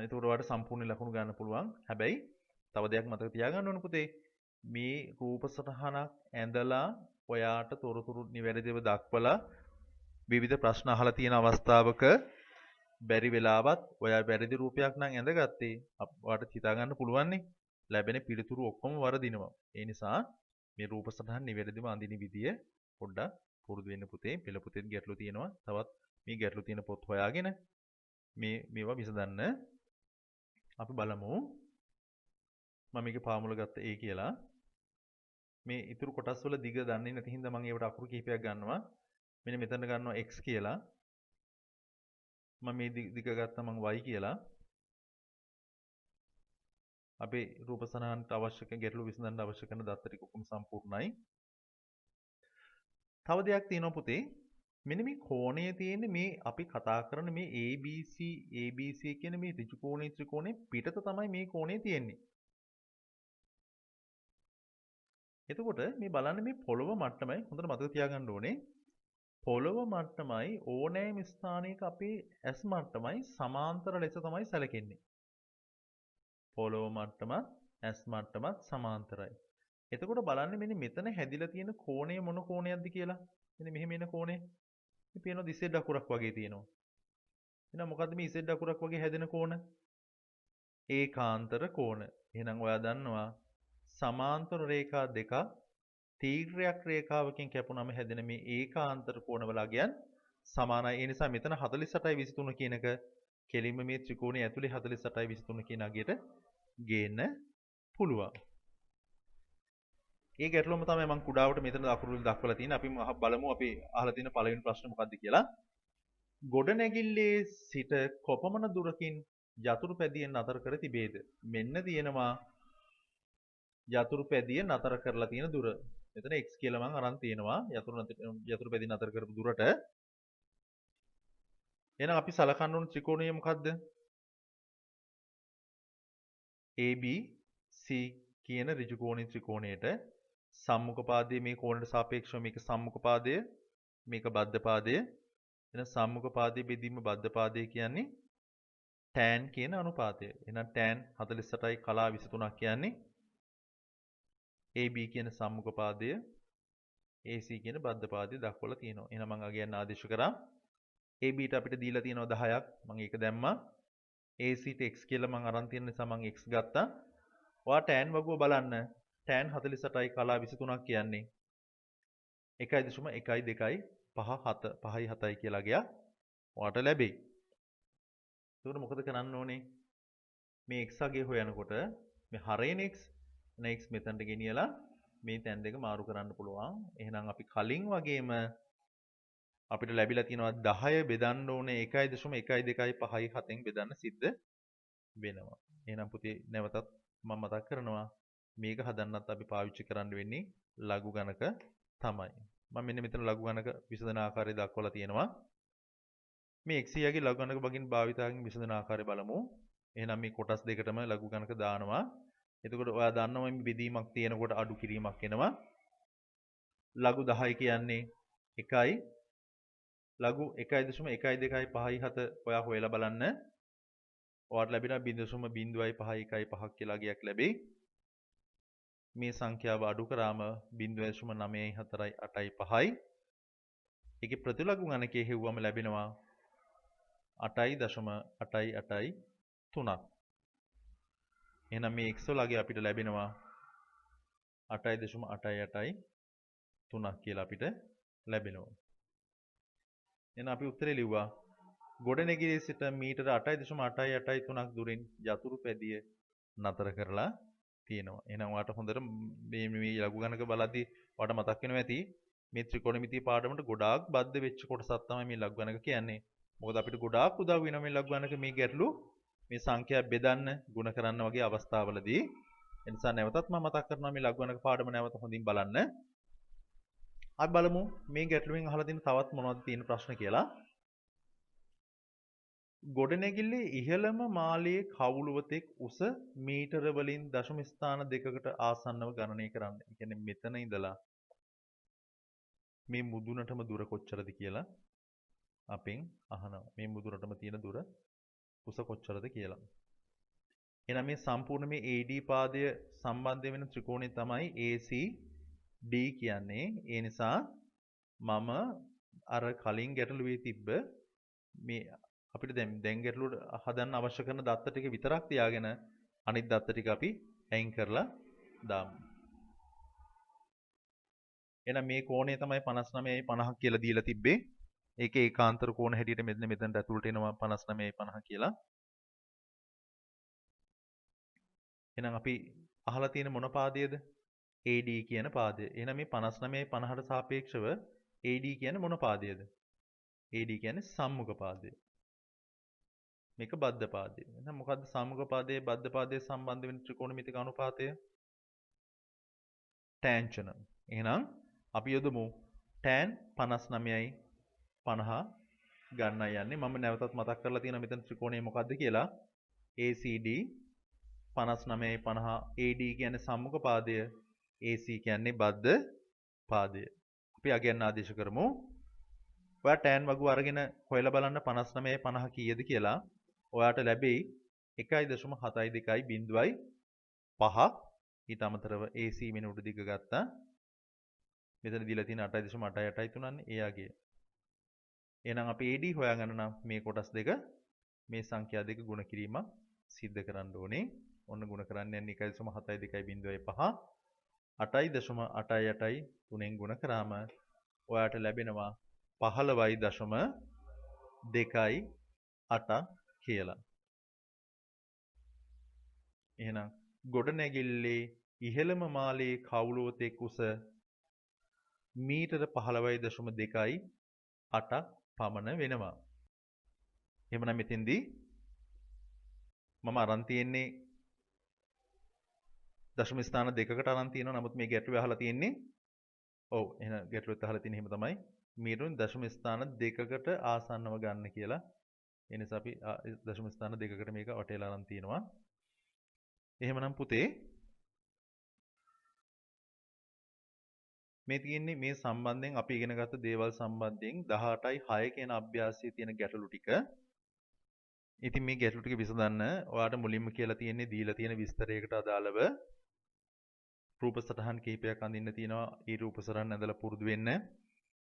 එතකොට ඔයාලට සම්පූර්ණ ලකුණු ගන්න පුළුවන්. හැබැයි තව දෙයක් මතක තියාගන්න ඕන පුතේ. මේ රූප සටහනක් ඇඳලා ඔයාට තොරතුරු නිවැරදිව දක්වලා විවිධ ප්‍රශ්න අහලා තියෙන අවස්ථාවක බැරි වෙලාවත් ඔයා වැරදි රූපයක් නම් ඇඳගත්තේ ඔයාට හිතා ගන්න පුළුවන්නේ ලැබෙන පිළිතුරු ඔක්කොම වරදිනවා. ඒ නිසා මේ රූප සටහන් නිවැරදිව අඳින විදිය පොඩ්ඩක් පුරුදු වෙන්න පුතේ. පෙළ පුතේත් ගැටලු තියෙනවා. තවත් මේ ගැටලු තියෙන පොත් හොයාගෙන මේවා විසඳන්න අපි බලමු. මම මේකේ පාමුල ගත්ත A කියලා. මේ ඉතුරු කොටස් වල දිග දන්නේ නැති හින්දා මම ඒවට අකුරු කිහිපයක් ගන්නවා. මෙන්න මෙතන ගන්නවා x කියලා. මම මේ දිග ගත්තා මම y කියලා. අපේ රූප සටහනට අවශ්‍ය කරන ගැටලු විසඳන්න අවශ්‍ය කරන දත්ත ටික ඔක්කොම සම්පූර්ණයි. තව දෙයක් තියෙනවා පුතේ. මෙන්න මේ කෝණය තියෙන්නේ මේ අපි කතා කරන මේ ABC කියන මේ ත්‍රිකෝණයේ පිටත තමයි මේ කෝණය තියෙන්නේ. එතකොට මේ බලන්න මේ පොළොව මට්ටමයි හොඳට මතක තියාගන්න ඕනේ. පොළොව මට්ටමයි ඕනෑම ස්ථානයක අපේ ඇස් මට්ටමයි සමාන්තර ලෙස තමයි සැලකෙන්නේ. පොළොව මට්ටමත් ඇස් මට්ටමත් සමාන්තරයි. එතකොට බලන්න මෙන්න මෙතන හැදිලා තියෙන කෝණය මොන කෝණයක්ද කියලා. මෙන්න මෙහෙම එන කෝණය. මේ පේනවා Z අකුරක් වගේ තියෙනවා. එහෙනම් මොකද්ද මේ Z අකුරක් වගේ හැදෙන කෝණ? ඒකාන්තර කෝණ. එහෙනම් ඔයා දන්නවා සමාන්තර රේඛා දෙකක් තීර්ඝයක් රේඛාවකින් කැපුණම හැදෙන මේ ඒකාන්තර කෝණවල අගයන් සමානයි. ඒ නිසා මෙතන 48.23 කියන එක කෙලින්ම මේ ත්‍රිකෝණය ඇතුලේ 48.23 කියන අගයට ගේන්න පුළුවන්. ඒ ගැටලුවම තමයි මම කුඩාවට මෙතන අකුරු වල දක්වලා තියෙන්නේ. අපි බලමු අපි අහලා තියෙන පළවෙනි ප්‍රශ්නේ මොකක්ද කියලා. ගොඩනැගිල්ලේ සිට කොපමණ දුරකින් යතුරු පැදිය නතර කර තිබේද? මෙන්න තියෙනවා යතුරු පැදිය නතර කරලා තියෙන දුර. මෙතන x කියලා මම අරන් තියෙනවා යතුරු පැදිය නතර කරපු දුරට. එහෙනම් අපි සලකන්න ඕන ත්‍රිකෝණය මොකද්ද? ABC කියන ඍජු කෝණී ත්‍රිකෝණයට සම්මුඛ පාදයේ මේ කෝණයට සාපේක්ෂව මේක සම්මුඛ පාදය මේක බද්ධ පාදය. එහෙනම් සම්මුඛ පාදයේ බෙදීම බද්ධ පාදය කියන්නේ tan කියන අනුපාතය. එහෙනම් tan 48යි කලා 23ක් කියන්නේ AB කියන සම්මුඛ පාදය AC කියන බද්ධ පාදය දක්වලා තියෙනවා. එහෙනම් මම අගයන් ආදේශ කරා. AB ට අපිට දීලා තියෙනවා 10ක්. මම ඒක දැම්මා. AC ට x කියලා මම අරන් තියෙන නිසා මම x ගත්තා. ඔයා tan වගුව බලන්න. tan 48යි කලා 23ක් කියන්නේ 1.1257 කියලා ගියා. ඔයාට ලැබෙයි. එතකොට මොකද කරන්න ඕනේ? මේ x අගය හොයනකොට මේ හරේන x x මෙතනට ගෙනියලා මේ තැන් දෙක මාරු කරන්න පුළුවන්. එහෙනම් අපි කලින් වගේම අපිට ලැබිලා තියෙනවා 10 බෙදන්න ඕනේ 1.1257න් බෙදන්න සිද්ධ වෙනවා. එහෙනම් පුතේ නැවතත් මම මතක් කරනවා මේක හදන්නත් අපි පාවිච්චි කරන්න වෙන්නේ ලඝු ගණක තමයි. මම මෙන්න මෙතන ලඝු ගණක විසඳන ආකාරය දක්වලා තියෙනවා. මේ x යාගේ ලඝු ගණක බගින් භාවිතයෙන් විසඳන ආකාරය බලමු. එහෙනම් මේ කොටස් දෙකටම ලඝු ගණක දානවා. එතකොට ඔයා දන්නවා මේ බෙදීමක් තියෙනකොට අඩු කිරීමක් එනවා. ලඝු 10 කියන්නේ 1යි. ලඝු 1.1257 ඔයා හොයලා බලන්න. ඔයාට ලැබෙනවා 0.0515 කියලා අගයක් ලැබෙයි. මේ සංඛ්‍යාව අඩු කරාම 0.94885යි. ඒකේ ප්‍රතිලඝු ගණකයේ හෙව්වම ලැබෙනවා 8.883ක්. එහෙනම් මේ x වල අගය අපිට ලැබෙනවා 8.883ක් කියලා අපිට ලැබෙනවා. එහෙනම් අපි උත්තරේ ලිව්වා ගොඩනැගිලි සිට මීටර 8.883ක් දුරින් යතුරු පැදිය නතර කරලා තියෙනවා. එහෙනම් ඔයාලට හොඳට මේ ලඝු ගණක බලද්දී ඔයාලට මතක් වෙනවා ඇති මේ ත්‍රිකෝණමිතිය පාඩමට ගොඩාක් බද්ධ වෙච්ච කොටසක් තමයි මේ ලඝු ගණක කියන්නේ. මොකද අපිට ගොඩාක් උදව් වෙනවා මේ ලඝු ගණක මේ ගැටලු මේ සංඛ්‍යා බෙදන්න ගුණ කරන්න වගේ අවස්ථාවලදී. ඒ නිසා නැවතත් මම මතක් කරනවා මේ ලඝු ගණක පාඩම නැවත හොඳින් බලන්න. අපි බලමු මේ ගැටලුවෙන් අහලා තියෙන තවත් මොනවද තියෙන ප්‍රශ්න කියලා. ගොඩනැගිල්ලේ ඉහළම මාලයේ කවුළුවතෙක් උස මීටර වලින් දශම ස්ථාන දෙකකට ආසන්නව ගණනය කරන්න. ඒ කියන්නේ මෙතන ඉඳලා මේ මුදුනටම දුර කොච්චරද කියලා අපෙන් අහනවා. මේ මුදුනටම තියෙන දුර උස කොච්චරද කියලා. එහෙනම් මේ සම්පූර්ණ මේ AD පාදය සම්බන්ධ වෙන ත්‍රිකෝණය තමයි ACD කියන්නේ. ඒ නිසා මම අර කලින් ගැටලුවේ තිබ්බ මේ අපිට දැන් ගැටලුවට හදන්න අවශ්‍ය කරන දත්ත ටික විතරක් තියාගෙන අනිත් දත්ත ටික අපි අයින් කරලා දාමු. එහෙනම් මේ කෝණය තමයි 59යි 50 කියලා දීලා තිබ්බේ. ඒකේ ඒකාන්තර කෝණ හැටියට මෙතනට ඇතුළට එනවා 59යි 50 කියලා. එහෙනම් අපි අහලා තියෙන මොන පාදයේද? AD කියන පාදය. එහෙනම් මේ 59යි 50ට සාපේක්ෂව AD කියන්නේ මොන පාදයේද? AD කියන්නේ සම්මුඛ පාදය. මේක බද්ධ පාදය. එහෙනම් මොකද්ද සම්මුඛ පාදයේ බද්ධ පාදයේ සම්බන්ධ වෙන ත්‍රිකෝණමිතික අනුපාතය? ටැන්ජන්ට්. එහෙනම් අපි යොදමු tan 59යි 50 ගන්නයි යන්නේ. මම නැවතත් මතක් කරලා තියෙනවා මෙතන ත්‍රිකෝණය මොකද්ද කියලා. ACD 59යි 50 AD කියන්නේ සම්මුඛ පාදය. AC කියන්නේ බද්ධ පාදය. අපි අගයන් ආදේශ කරමු. ඔයා tan වගුව අරගෙන හොයලා බලන්න 59යි 50 කීයද කියලා. ඔයාට ලැබෙයි 1.72.5 ඊට අමතරව AC වෙන උඩ දිග ගත්තා. මෙතන දීලා තියෙන 8.883න්නේ එයාගේ. එහෙනම් අපි AD හොයාගන්න නම් මේ කොටස් දෙක මේ සංඛ්‍යා දෙක ගුණ කිරීමක් සිද්ධ කරන්න ඕනේ. ඔන්න ගුණ කරන්න යන්නේ 1.72.5 8.883න් ගුණ කරාම ඔයාට ලැබෙනවා 15.28 කියලා. එහෙනම් ගොඩනැගිල්ලේ ඉහළම මාලයේ කවුළුවතෙක් උස මීටර 15.28ක් පමණ වෙනවා. එහෙමනම් මෙතෙන්දී මම අරන් තියෙන්නේ දශම ස්ථාන දෙකකට අරන් තියෙනවා. නමුත් මේ ගැටලුවේ අහලා තියෙන්නේ ඔව් එහෙනම් ගැටලුවත් අහලා තියෙන්නේ එහෙම තමයි. මීටරුන් දශම ස්ථාන දෙකකට ආසන්නව ගන්න කියලා. ඒ නිසා අපි දශම ස්ථාන දෙකකට මේක වටේලා අරන් තියෙනවා. එහෙමනම් පුතේ මේ තියෙන්නේ මේ සම්බන්ධයෙන් අපි ඉගෙන ගත්ත දේවල් සම්බන්ධයෙන් 18යි 6 කියන අභ්‍යාසයේ තියෙන ගැටලු ටික. ඉතින් මේ ගැටලු ටික විසඳන්න ඔයාලට මුලින්ම කියලා තියෙන්නේ දීලා තියෙන විස්තරයකට අදාළව රූප සටහන් කිහිපයක් අඳින්න තියෙනවා. ඒ රූප සටහන් ඇඳලා පුරුදු වෙන්න.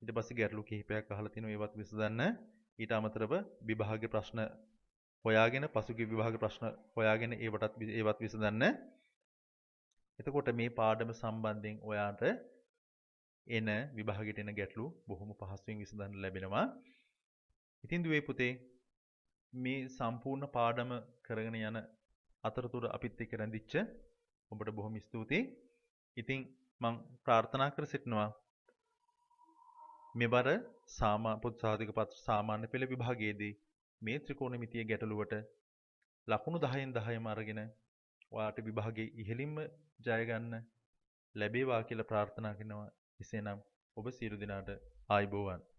ඊට පස්සේ ගැටලු කිහිපයක් අහලා තිනවා ඒවත් විසඳන්න. ඊට අමතරව විභාග ප්‍රශ්න හොයාගෙන පසුගිය විභාග ප්‍රශ්න හොයාගෙන ඒවත් විසඳන්න. එතකොට මේ පාඩම සම්බන්ධයෙන් ඔයාට එන විභාගයට එන ගැටලු බොහොම පහසුවෙන් විසඳන්න ලැබෙනවා. ඉතින් දුවේ පුතේ මේ සම්පූර්ණ පාඩම කරගෙන යන අතරතුර අපිත් එක්ක රැඳිච්ච ඔබට බොහොම ස්තුතියි. ඉතින් මම ප්‍රාර්ථනා කර සිටිනවා මෙවර පොදු සහතික පත්‍ර සාමාන්‍ය පෙළ විභාගයේදී මේ ත්‍රිකෝණමිතිය ගැටලුවට ලකුණු 10න් 10ම අරගෙන ඔයාට විභාගයේ ඉහළින්ම ජය ගන්න ලැබේවා කියලා ප්‍රාර්ථනා කරනවා. එසේනම් ඔබ සියලු දෙනාට ආයුබෝවන්.